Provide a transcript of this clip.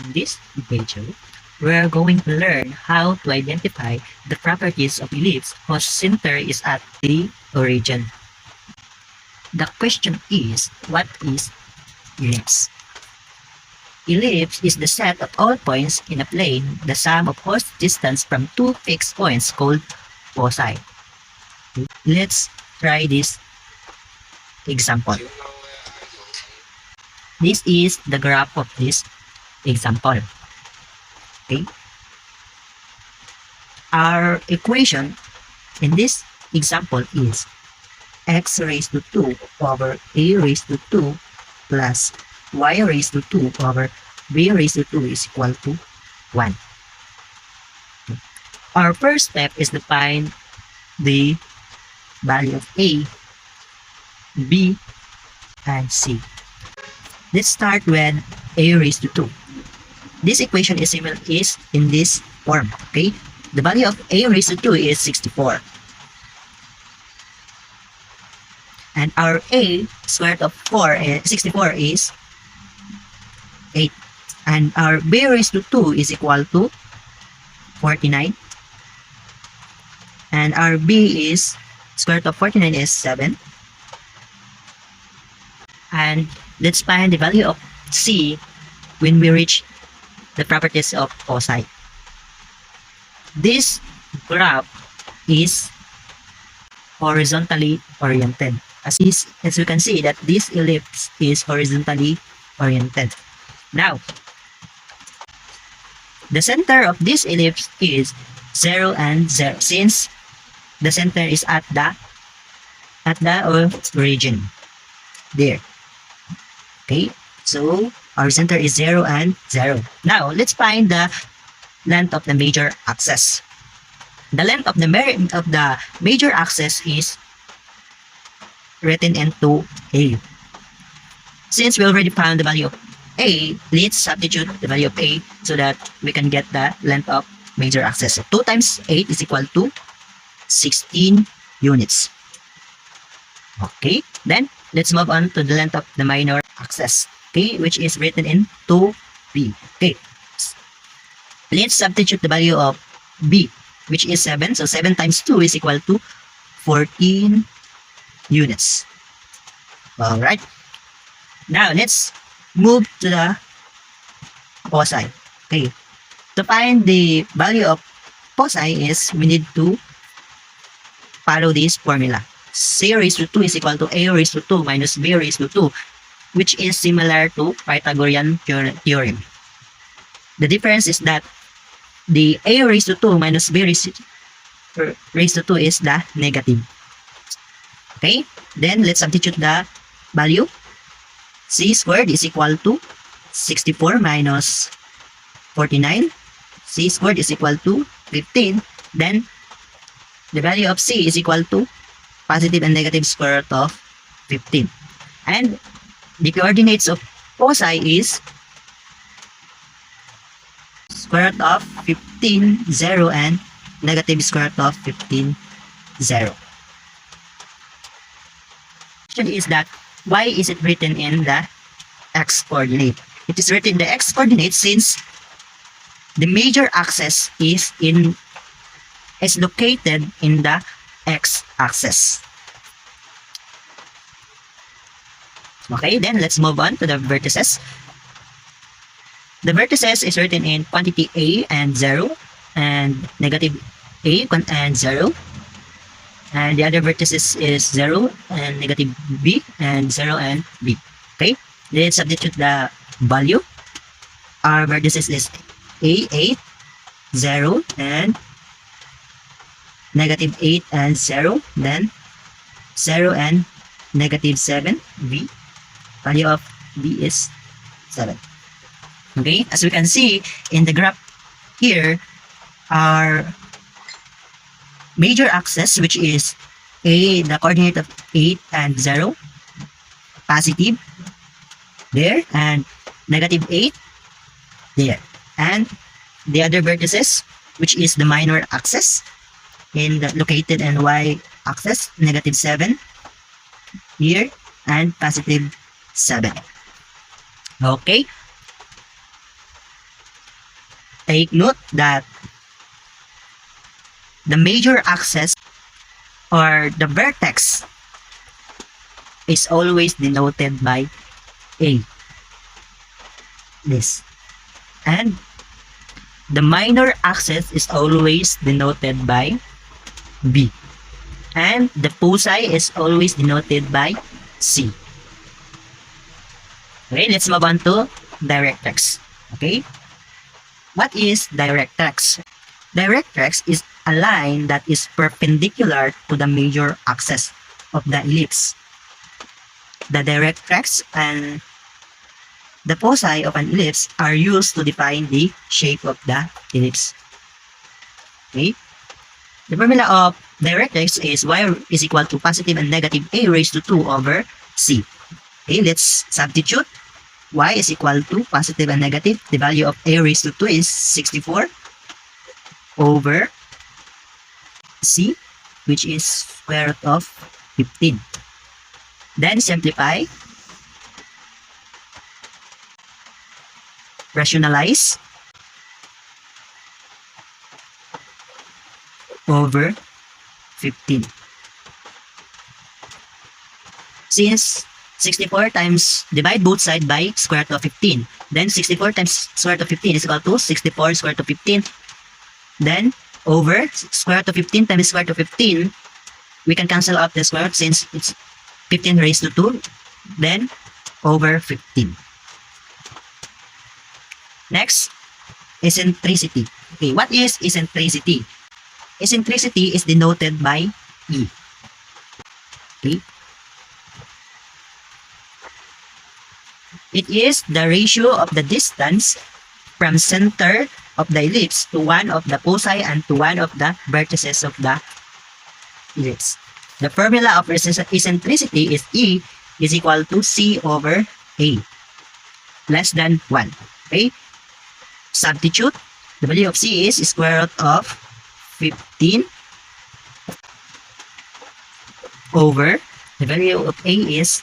In this video, we're going to learn how to identify the properties of ellipse whose center is at the origin. The question is, what is ellipse? Ellipse is the set of all points in a plane, the sum of whose distance from two fixed points called foci. Let's try this example. This is the graph of this example. Okay. Our equation in this example is x raised to 2 over a raised to 2 plus y raised to 2 over b raised to 2 is equal to 1. Our first step is to find the value of a, b, and c. Let's start with a raised to 2. This equation is in this form. Okay, the value of a raised to 2 is 64, and our a square root of 64 is 8, and our b raised to 2 is equal to 49, and our b is square root of 49 is 7. And let's find the value of c when we reach the properties of foci. This graph is horizontally oriented. As you can see that this ellipse is horizontally oriented. Now, the center of this ellipse is 0 and 0, since the center is at the origin there. Okay, so our center is 0 and 0. Now, let's find the length of the major axis. The length of the major axis is written into a. Since we already found the value of a, let's substitute the value of a so that we can get the length of major axis. So 2 times 8 is equal to 16 units. Okay, then let's move on to the length of the minor axis, okay, which is written in 2b. Okay, let's substitute the value of b, which is 7. So 7 times 2 is equal to 14 units. All right, now let's move to the foci. Okay, to find the value of foci is we need to follow this formula. C raised to 2 is equal to a raised to 2 minus b raised to 2, which is similar to Pythagorean theorem. The difference is that the a raised to 2 minus b raised to 2 is the negative. Okay, then let's substitute the value. C squared is equal to 64 minus 49. C squared is equal to 15. Then the value of c is equal to positive and negative square root of 15. And the coordinates of foci is square root of 15, 0, and negative square root of 15, 0. Question is that why is it written in the x coordinate? It is written in the x coordinate since the major axis is located in the x-axis. Okay, then let's move on to the vertices. The vertices is written in quantity a and 0, and negative a and 0. And the other vertices is 0 and negative b and 0 and b. Okay, let's substitute the value. Our vertices is a 8, 0, and negative 8 and 0, then 0 and negative 7, b. Value of b is 7. Okay, as we can see in the graph here, our major axis, which is a, the coordinate of 8 and 0, positive there, and negative 8 there, and the other vertices, which is the minor axis, located in y-axis, negative 7 here, and positive 7. Okay. Take note that the major axis or the vertex is always denoted by A. This. And the minor axis is always denoted by B. And the foci is always denoted by C. Okay, let's move on to directrix. Okay? What is directrix? Directrix is a line that is perpendicular to the major axis of the ellipse. The directrix and the foci of an ellipse are used to define the shape of the ellipse. Okay? The formula of directrix is y is equal to positive and negative a raised to 2 over c. Okay, let's substitute. Y is equal to positive and negative. The value of a raised to 2 is 64 over c, which is square root of 15. Then simplify, rationalize, over 15. Since 64 times, divide both sides by square root of 15. Then 64 times square root of 15 is equal to 64 square root of 15. Then over square root of 15 times square root of 15, we can cancel out the square root since it's 15 raised to 2. Then over 15. Next, eccentricity. Okay, what is eccentricity? Eccentricity is denoted by E. Okay. It is the ratio of the distance from center of the ellipse to one of the foci and to one of the vertices of the ellipse. The formula of eccentricity is E is equal to C over A, less than 1. Okay? Substitute. The value of C is square root of 15 over the value of A is